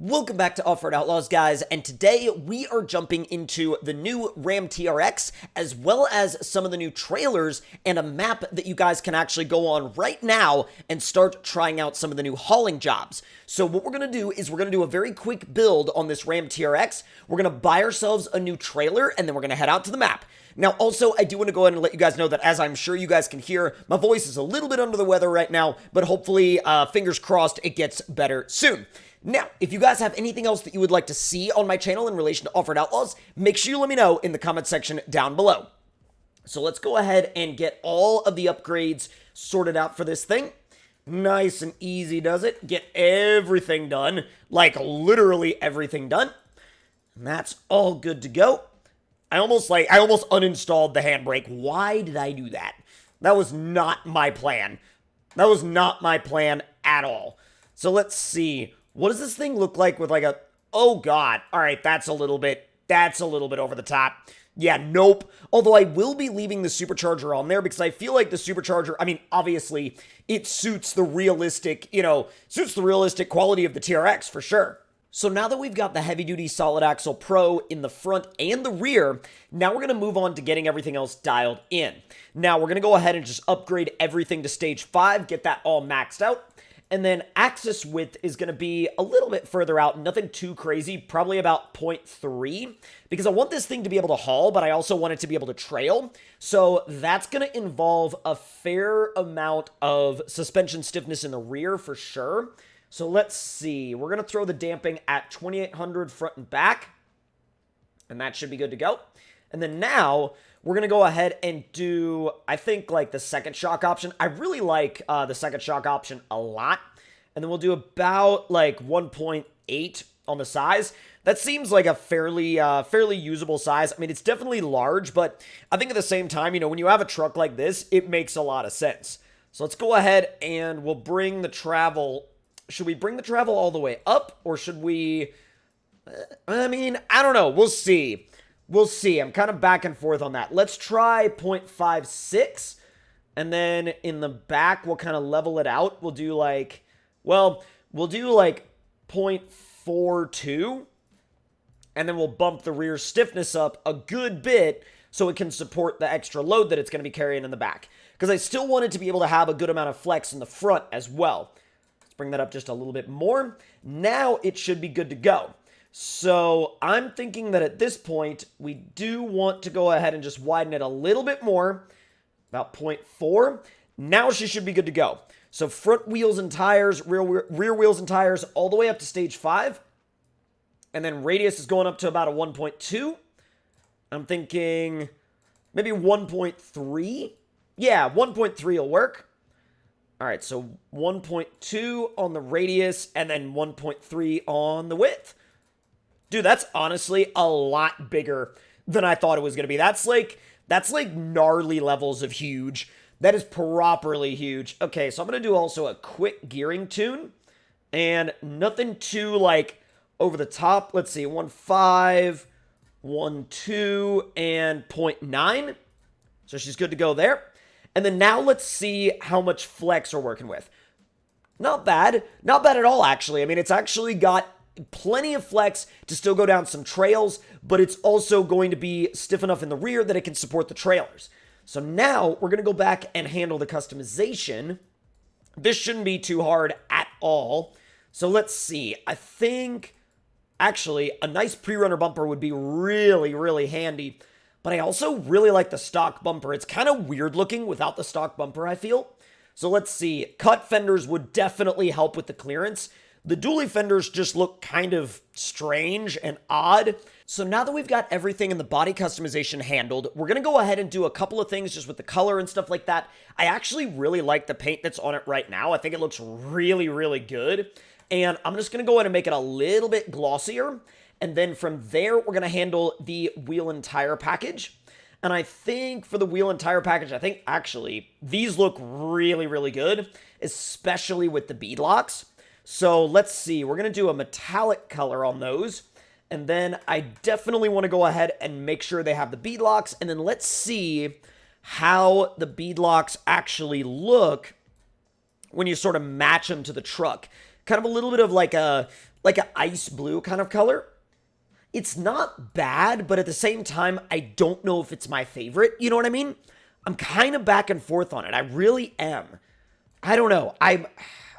Welcome back to Offroad Outlaws, guys, and today we are jumping into the new RAM TRX, as well as some of the new trailers and a map that you guys can actually go on right now and start trying out some of the new hauling jobs. So what we're going to do is we're going to do a very quick build on this RAM TRX. We're going to buy ourselves a new trailer, and then we're going to head out to the map. Now, also, I do want to go ahead and let you guys know that, as I'm sure you guys can hear, my voice is a little bit under the weather right now, but hopefully, fingers crossed, it gets better soon. Now, if you guys have anything else that you would like to see on my channel in relation to Offroad Outlaws, make sure you let me know in the comment section down below. So let's go ahead and get all of the upgrades sorted out for this thing. Nice and easy does it. Get everything done, like literally everything done. And that's all good to go. I almost uninstalled the handbrake. Why did I do that? That was not my plan. That was not my plan at all. So let's see. What does this thing look like with like a, oh God. All right, that's a little bit over the top. Yeah, nope. Although I will be leaving the supercharger on there because I feel like the supercharger, I mean, obviously it suits the realistic, suits the realistic quality of the TRX for sure. So now that we've got the heavy-duty solid axle Pro in the front and the rear, now we're going to move on to getting everything else dialed in. Now we're going to go ahead and just upgrade everything to stage 5, get that all maxed out. And then axis width is going to be a little bit further out, nothing too crazy, probably about 0.3, because I want this thing to be able to haul, but I also want it to be able to trail. So that's going to involve a fair amount of suspension stiffness in the rear for sure. So let's see. We're going to throw the damping at 2800 front and back, and that should be good to go. And then now we're going to go ahead and do, I think, like the second shock option. I really like the second shock option a lot. And then we'll do about like 1.8 on the size. That seems like a fairly usable size. I mean, it's definitely large, but I think at the same time, when you have a truck like this, it makes a lot of sense. So let's go ahead and we'll bring the travel. Should we bring the travel all the way up, or should we? I mean, I don't know. We'll see. We'll see. I'm kind of back and forth on that. Let's try 0.56. And then in the back, we'll kind of level it out. We'll do like, well, we'll do like 0.42. And then we'll bump the rear stiffness up a good bit so it can support the extra load that it's going to be carrying in the back. Because I still want it to be able to have a good amount of flex in the front as well. Let's bring that up just a little bit more. Now it should be good to go. So I'm thinking that at this point, we do want to go ahead and just widen it a little bit more, about 0.4. Now she should be good to go. So front wheels and tires, rear wheels and tires, all the way up to stage 5. And then radius is going up to about a 1.2. I'm thinking maybe 1.3. Yeah, 1.3 will work. All right, so 1.2 on the radius and then 1.3 on the width. Dude, that's honestly a lot bigger than I thought it was going to be. That's like gnarly levels of huge. That is properly huge. Okay, so I'm going to do also a quick gearing tune. And nothing too, like, over the top. Let's see, 1.5, 1.2, and 0.9. So she's good to go there. And then now let's see how much flex we're working with. Not bad. Not bad at all, actually. I mean, it's actually got plenty of flex to still go down some trails, but it's also going to be stiff enough in the rear that it can support the trailers. So now we're going to go back and handle the customization. This shouldn't be too hard at all. So let's see. I think actually a nice pre-runner bumper would be really, really handy, but I also really like the stock bumper. It's kind of weird looking without the stock bumper, I feel. So let's see. Cut fenders would definitely help with the clearance. The dually fenders just look kind of strange and odd. So now that we've got everything in the body customization handled, we're going to go ahead and do a couple of things just with the color and stuff like that. I actually really like the paint that's on it right now. I think it looks really, really good. And I'm just going to go ahead and make it a little bit glossier. And then from there, we're going to handle the wheel and tire package. And I think for the wheel and tire package, I think actually these look really, really good, especially with the bead locks. So let's see, we're going to do a metallic color on those. And then I definitely want to go ahead and make sure they have the bead locks. And then let's see how the bead locks actually look when you sort of match them to the truck. Kind of a little bit of like a like an ice blue kind of color. It's not bad, but at the same time, I don't know if it's my favorite. You know what I mean? I'm kind of back and forth on it. I really am. I don't know. I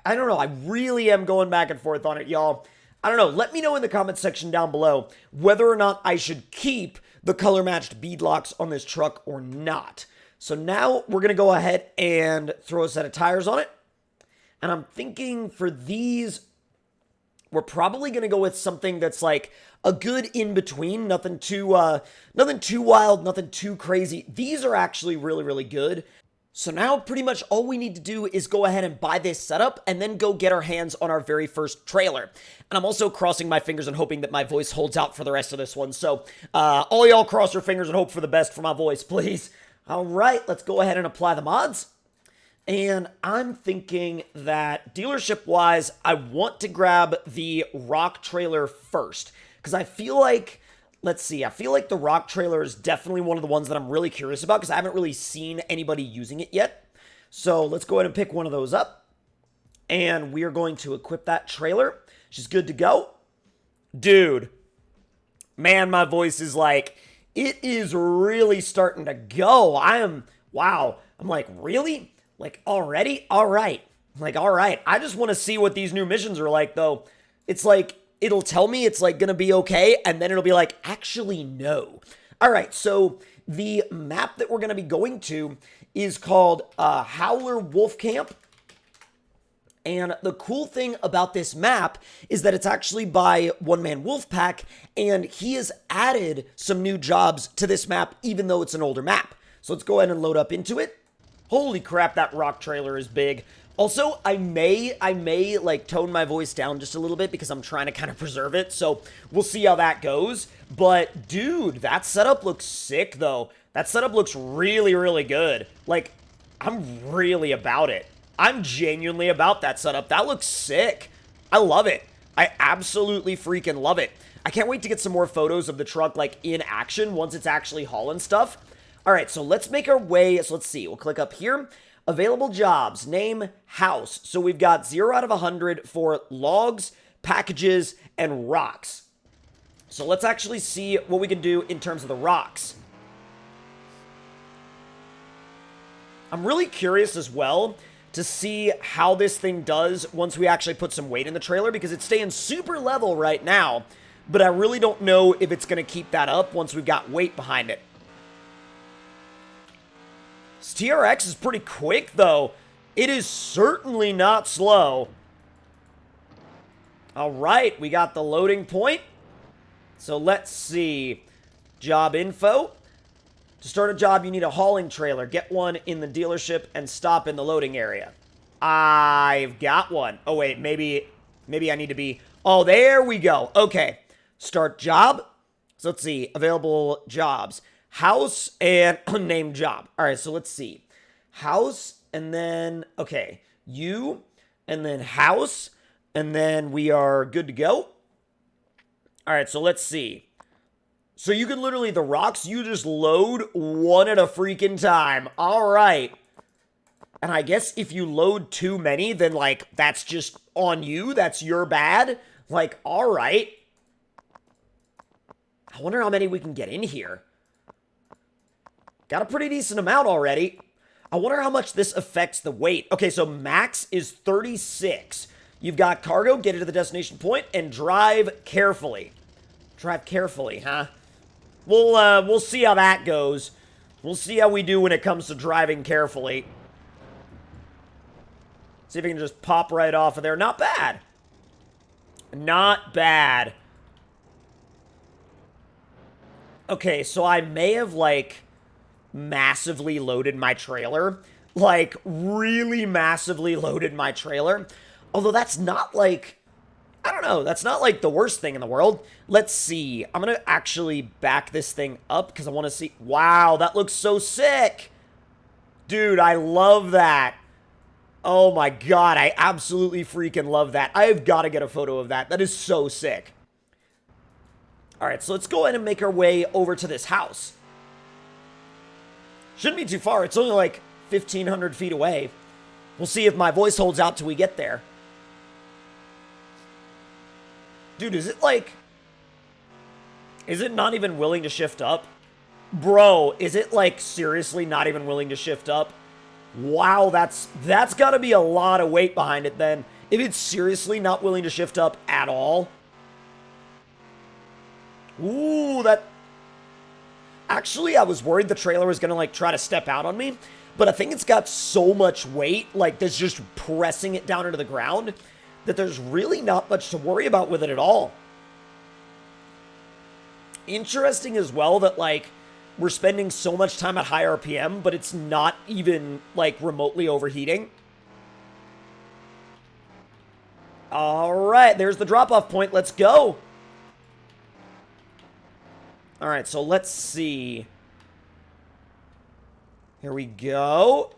don't know. I really am going back and forth on it, y'all. I don't know. Let me know in the comment section down below whether or not I should keep the color matched bead locks on this truck or not. So now we're going to go ahead and throw a set of tires on it. And I'm thinking for these, we're probably going to go with something that's like a good in-between. Nothing too wild, nothing too crazy. These are actually really, really good. So now pretty much all we need to do is go ahead and buy this setup and then go get our hands on our very first trailer. And I'm also crossing my fingers and hoping that my voice holds out for the rest of this one. So all y'all cross your fingers and hope for the best for my voice, please. All right, let's go ahead and apply the mods. And I'm thinking that dealership-wise, I want to grab the rock trailer first. Because I feel like, let's see, I feel like the rock trailer is definitely one of the ones that I'm really curious about because I haven't really seen anybody using it yet. So let's go ahead and pick one of those up. And we are going to equip that trailer. She's good to go. Dude, man, my voice is like, it is really starting to go. Wow. I'm like, really? Like, already? All right. Like, all right. I just want to see what these new missions are like, though. It's like, it'll tell me it's like going to be okay, and then it'll be like, actually, no. All right, so the map that we're going to be going to is called Howler Wolf Camp. And the cool thing about this map is that it's actually by One Man Wolfpack, and he has added some new jobs to this map, even though it's an older map. So let's go ahead and load up into it. Holy crap, that rock trailer is big. Also, I may like tone my voice down just a little bit because I'm trying to kind of preserve it. So we'll see how that goes. But dude, that setup looks sick though. That setup looks really, really good. Like, I'm really about it. I'm genuinely about that setup. That looks sick. I love it. I absolutely freaking love it. I can't wait to get some more photos of the truck like in action once it's actually hauling stuff. All right, so let's make our way. So let's see. We'll click up here. Available jobs. Name, house. So we've got 0 out of 100 for logs, packages, and rocks. So let's actually see what we can do in terms of the rocks. I'm really curious as well to see how this thing does once we actually put some weight in the trailer because it's staying super level right now, but I really don't know if it's going to keep that up once we've got weight behind it. This TRX is pretty quick, though. It is certainly not slow. All right, we got the loading point. So let's see. Job info. To start a job, you need a hauling trailer. Get one in the dealership and stop in the loading area. I've got one. Oh, wait, maybe I need to be... Oh, there we go. Okay. Start job. So let's see. Available jobs. House and unnamed job. All right, so let's see. House and then, okay, you and then house and then we are good to go. All right, so let's see. So you can literally, the rocks, you just load one at a freaking time. All right. And I guess if you load too many, then like that's just on you. That's your bad. Like, all right. I wonder how many we can get in here. Got a pretty decent amount already. I wonder how much this affects the weight. Okay, so max is 36. You've got cargo, get it to the destination point, and drive carefully. Drive carefully, huh? We'll see how that goes. We'll see how we do when it comes to driving carefully. See if we can just pop right off of there. Not bad. Not bad. Okay, so I may have, like, massively loaded my trailer. Like, really massively loaded my trailer. Although that's not, like... I don't know. That's not, like, the worst thing in the world. Let's see. I'm going to actually back this thing up because I want to see... Wow, that looks so sick. Dude, I love that. Oh, my God. I absolutely freaking love that. I've got to get a photo of that. That is so sick. All right, so let's go ahead and make our way over to this house. Shouldn't be too far. It's only like 1,500 feet away. We'll see if my voice holds out till we get there. Dude, is it like... Is it not even willing to shift up? Bro, is it like seriously not even willing to shift up? Wow, that's got to be a lot of weight behind it then. If it's seriously not willing to shift up at all. Ooh, that... Actually, I was worried the trailer was going to like try to step out on me. But I think it's got so much weight, like that's just pressing it down into the ground, that there's really not much to worry about with it at all. Interesting as well that like we're spending so much time at high RPM, but it's not even like remotely overheating. All right, there's the drop-off point. Let's go. All right, so let's see. Here we go.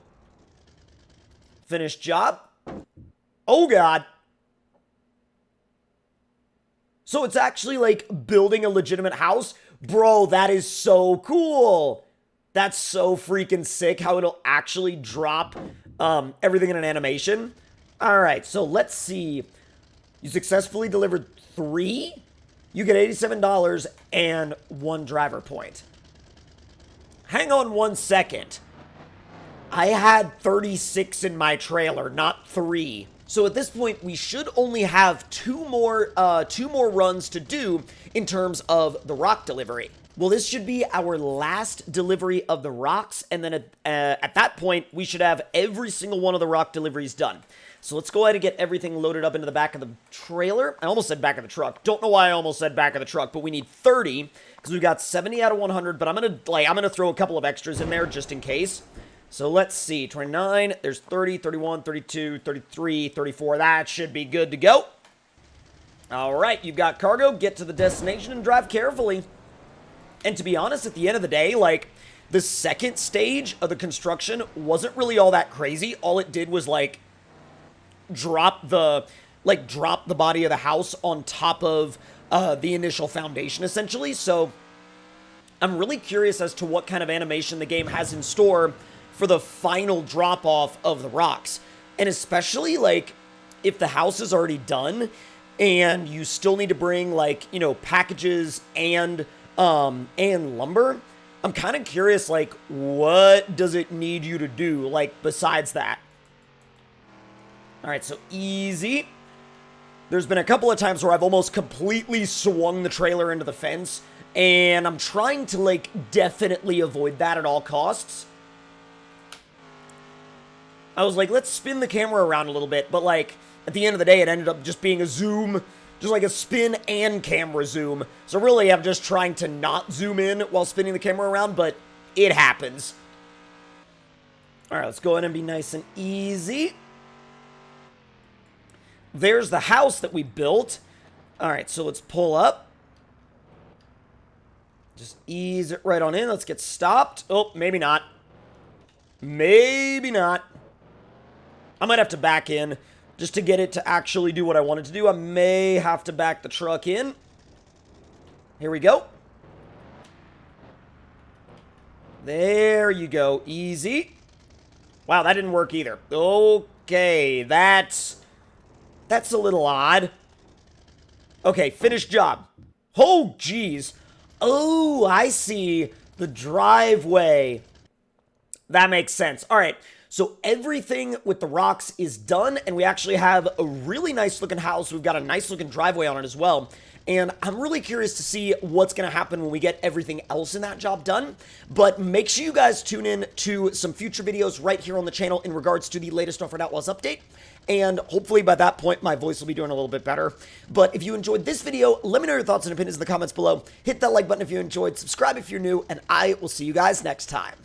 Finished job. Oh, God. So it's actually like building a legitimate house. Bro, that is so cool. That's so freaking sick how it'll actually drop everything in an animation. All right, so let's see. You successfully delivered 3. You get $87 and 1 driver point. Hang on 1 second. I had 36 in my trailer, not 3. So at this point, we should only have two more runs to do in terms of the rock delivery. Well, this should be our last delivery of the rocks, and then at that point, we should have every single one of the rock deliveries done. So let's go ahead and get everything loaded up into the back of the trailer. I almost said back of the truck. Don't know why I almost said back of the truck, but we need 30 because we've got 70 out of 100. But I'm gonna throw a couple of extras in there just in case. So let's see, 29, there's 30, 31, 32, 33, 34. That should be good to go. All right, you've got cargo. Get to the destination and drive carefully. And to be honest, at the end of the day, like, the second stage of the construction wasn't really all that crazy. All it did was, like, drop the body of the house on top of the initial foundation, essentially. So I'm really curious as to what kind of animation the game has in store for the final drop-off of the rocks. And especially, like, if the house is already done and you still need to bring, like, you know, packages and lumber, I'm kind of curious, like, what does it need you to do, like, besides that? All right, so easy. There's been a couple of times where I've almost completely swung the trailer into the fence, and I'm trying to, like, definitely avoid that at all costs. I was like, let's spin the camera around a little bit, but, like, at the end of the day, it ended up just being a zoom, just like a spin and camera zoom. So really, I'm just trying to not zoom in while spinning the camera around, but it happens. All right, let's go ahead and be nice and easy. There's the house that we built. All right, so let's pull up. Just ease it right on in. Let's get stopped. Oh, maybe not. Maybe not. I might have to back in just to get it to actually do what I wanted to do. I may have to back the truck in. Here we go. There you go. Easy. Wow, that didn't work either. Okay, that's a little odd. Okay, finished job. Oh, geez. Oh, I see. The driveway. That makes sense. All right. So everything with the rocks is done, and we actually have a really nice looking house. We've got a nice looking driveway on it as well. And I'm really curious to see what's going to happen when we get everything else in that job done. But make sure you guys tune in to some future videos right here on the channel in regards to the latest Offroad Outlaws update. And hopefully by that point, my voice will be doing a little bit better. But if you enjoyed this video, let me know your thoughts and opinions in the comments below. Hit that like button if you enjoyed, subscribe if you're new, and I will see you guys next time.